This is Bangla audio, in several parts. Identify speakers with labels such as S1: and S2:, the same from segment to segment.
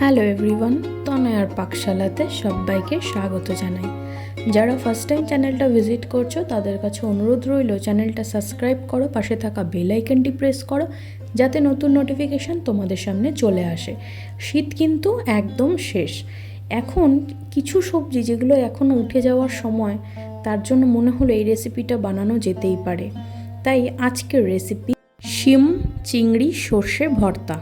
S1: হ্যালো এভরিওয়ান, তনয়ার পাকশালাতে সবাইকে স্বাগত জানাই। যারা ফার্স্ট টাইম চ্যানেলটা ভিজিট করছো তাদের কাছে অনুরোধ রইল চ্যানেলটা সাবস্ক্রাইব করো, পাশে থাকা বেল আইকনটি প্রেস করো যাতে নতুন নোটিফিকেশান তোমাদের সামনে চলে আসে। শীত কিন্তু একদম শেষ। এখন কিছু সবজি যেগুলো এখন উঠে যাওয়ার সময়, তার জন্য মনে হলো এই রেসিপিটা বানানো যেতেই পারে। তাই আজকের রেসিপি শিম চিংড়ি সর্ষে ভর্তা।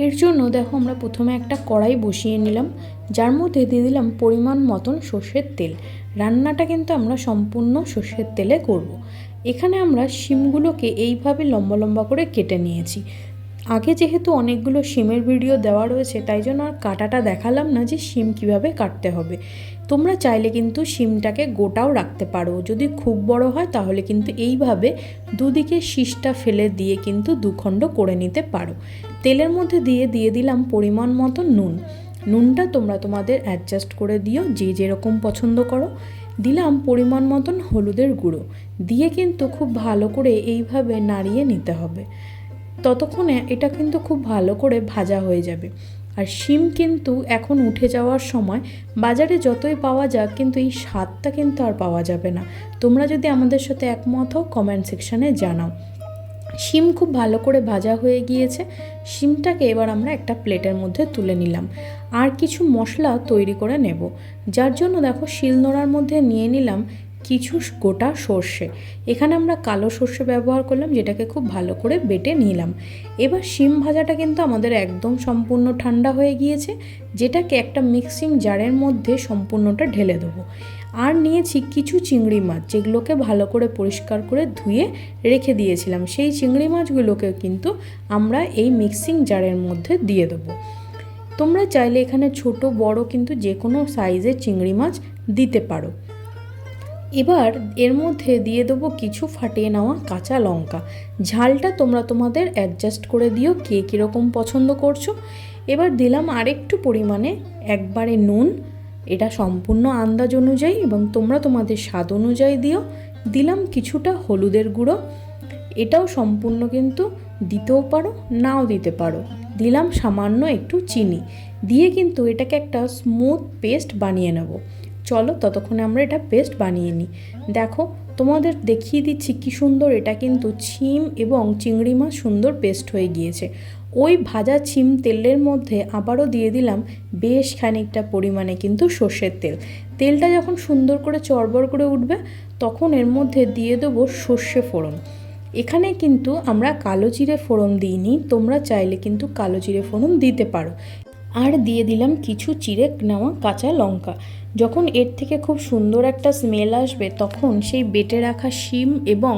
S1: এর জন্য দেখো আমরা প্রথমে একটা কড়াই বসিয়ে নিলাম, যার মধ্যে দিয়ে দিলাম পরিমাণ মতন সর্ষের তেল। রান্নাটা কিন্তু আমরা সম্পূর্ণ সর্ষের তেলে করব। এখানে আমরা শিমগুলোকে এইভাবে লম্বা লম্বা করে কেটে নিয়েছি। আগে যেহেতু অনেকগুলো শিমের ভিডিও দেওয়া রয়েছে, তাই জন্য আর কাটাটা দেখালাম না যে শিম কিভাবে কাটতে হবে। তোমরা চাইলে কিন্তু শিমটাকে গোটাও রাখতে পারো, যদি খুব বড় হয় তাহলে কিন্তু এইভাবে দুদিকে শীষটা ফেলে দিয়ে কিন্তু দুখণ্ড করে নিতে পারো। তেলের মধ্যে দিয়ে দিলাম পরিমাণ মতো নুনটা তোমরা তোমাদের অ্যাডজাস্ট করে দিও, যে যেরকম পছন্দ করো। দিলাম পরিমাণ মতন হলুদের গুঁড়ো, দিয়ে কিন্তু খুব ভালো করে এইভাবে নাড়িয়ে নিতে হবে। ততক্ষণে এটা কিন্তু খুব ভালো করে ভাজা হয়ে যাবে। আর শিম কিন্তু এখন উঠে যাওয়ার সময়, বাজারে যতই পাওয়া যাক কিন্তু এই স্বাদটা কিন্তু আর পাওয়া যাবে না। তোমরা যদি আমাদের সাথে একমত হও কমেন্ট সেকশানে জানাও। শিম খুব ভালো করে ভাজা হয়ে গিয়েছে। শিমটাকে এবার আমরা একটা প্লেটের মধ্যে তুলে নিলাম। আর কিছু মশলা তৈরি করে নেব, যার জন্য দেখো শিলনোড়ার মধ্যে নিয়ে নিলাম কিছু গোটা সর্ষে। এখানে আমরা কালো সর্ষে ব্যবহার করলাম, যেটাকে খুব ভালো করে বেটে নিলাম। এবার শিম ভাজাটা কিন্তু আমাদের একদম সম্পূর্ণ ঠান্ডা হয়ে গিয়েছে, যেটাকে একটা মিক্সিং জারের মধ্যে সম্পূর্ণটা ঢেলে দেবো। আর নিয়েছি কিছু চিংড়ি মাছ, যেগুলোকে ভালো করে পরিষ্কার করে ধুয়ে রেখে দিয়েছিলাম। সেই চিংড়ি মাছগুলোকে কিন্তু আমরা এই মিক্সিং জারের মধ্যে দিয়ে দেবো। তোমরা চাইলে এখানে ছোট বড় কিন্তু যে কোনো সাইজের চিংড়ি মাছ দিতে পারো। এবার এর মধ্যে দিয়ে দেবো কিছু ফাটিয়ে নেওয়া কাঁচা লঙ্কা। ঝালটা তোমরা তোমাদের অ্যাডজাস্ট করে দিও, কে কীরকম পছন্দ করছো। এবার দিলাম আরেকটু পরিমাণে একবারে নুন, এটা সম্পূর্ণ আন্দাজ অনুযায়ী এবং তোমরা তোমাদের স্বাদ অনুযায়ী দিও। দিলাম কিছুটা হলুদের গুঁড়ো, এটাও সম্পূর্ণ কিন্তু দিতেও পারো নাও দিতে পারো। দিলাম সামান্য একটু চিনি, দিয়ে কিন্তু এটাকে একটা স্মুথ পেস্ট বানিয়ে নেব। চলো ততক্ষণে আমরা এটা পেস্ট বানিয়ে নিই। দেখো তোমাদের দেখিয়ে দিচ্ছি কি সুন্দর এটা কিন্তু শিম এবং চিংড়ি মাছ সুন্দর পেস্ট হয়ে গিয়েছে। ওই ভাজা শিম তেলের মধ্যে আবারও দিয়ে দিলাম বেশ খানিকটা পরিমাণে কিন্তু সর্ষের তেল। তেলটা যখন সুন্দর করে চড়বড় করে উঠবে, তখন এর মধ্যে দিয়ে দেবো সর্ষে ফোড়ন। এখানে কিন্তু আমরা কালো জিরে ফোড়ন দিইনি, তোমরা চাইলে কিন্তু কালো জিরে ফোড়ন দিতে পারো। আর দিয়ে দিলাম কিছু চিড়ে নেওয়া কাঁচা লঙ্কা। যখন এর থেকে খুব সুন্দর একটা স্মেল আসবে, তখন সেই বেটে রাখা শিম এবং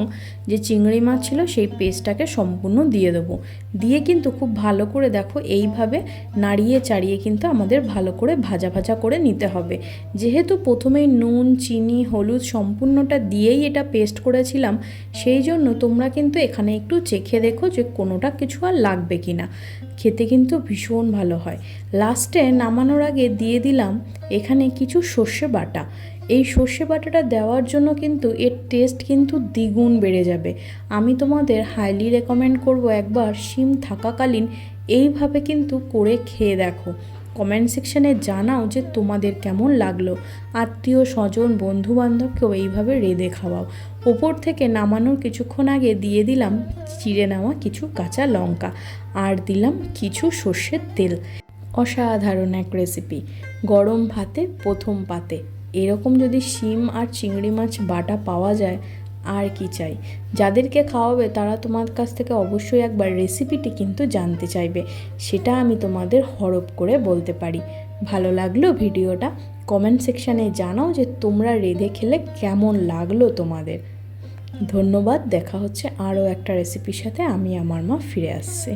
S1: যে চিংড়ি মাছ ছিল সেই পেস্টটাকে সম্পূর্ণ দিয়ে দেবো। দিয়ে কিন্তু খুব ভালো করে দেখো এইভাবে নাড়িয়ে চাড়িয়ে কিন্তু আমাদের ভালো করে ভাজা ভাজা করে নিতে হবে। যেহেতু প্রথমেই নুন চিনি হলুদ সম্পূর্ণটা দিয়েই এটা পেস্ট করেছিলাম, সেই জন্য তোমরা কিন্তু এখানে একটু চেখে দেখো যে কোনোটা কিছু আর লাগবে কি না। খেতে কিন্তু ভীষণ ভালো হয়। লাস্টে নামানোর আগে দিয়ে দিলাম এখানে কিছু সর্ষে বাটা। এই সর্ষে বাটাটা দেওয়ার জন্য কিন্তু এর টেস্ট কিন্তু দ্বিগুণ বেড়ে যাবে। আমি তোমাদের হাইলি রেকমেন্ড করব একবার শিম থাকাকালীন এইভাবে কিন্তু করে খেয়ে দেখো। কমেন্ট সেকশানে জানাও যে তোমাদের কেমন লাগলো। আত্মীয় স্বজন বন্ধুবান্ধবকেও এইভাবে রেঁধে খাওয়াও। ওপর থেকে নামানোর কিছুক্ষণ আগে দিয়ে দিলাম চিড়ে নেওয়া কিছু কাঁচা লঙ্কা, আর দিলাম কিছু সর্ষের তেল। অসাধারণ এক রেসিপি, গরম ভাতে প্রথম পাতে এরকম যদি শিম আর চিংড়ি মাছ বাটা পাওয়া যায় আর কি চাই। যাদেরকে খাওয়াবে তারা তোমার কাছ থেকে অবশ্যই একবার রেসিপিটি কিন্তু জানতে চাইবে, সেটা আমি তোমাদের হরপ করে বলতে পারি। ভালো লাগলো ভিডিওটা? কমেন্ট সেকশানে জানাও যে তোমরা রেঁধে খেলে কেমন লাগলো তোমাদের। ধন্যবাদ। দেখা হচ্ছে আরও একটা রেসিপির সাথে। আমি আমার মা ফিরে আসছি।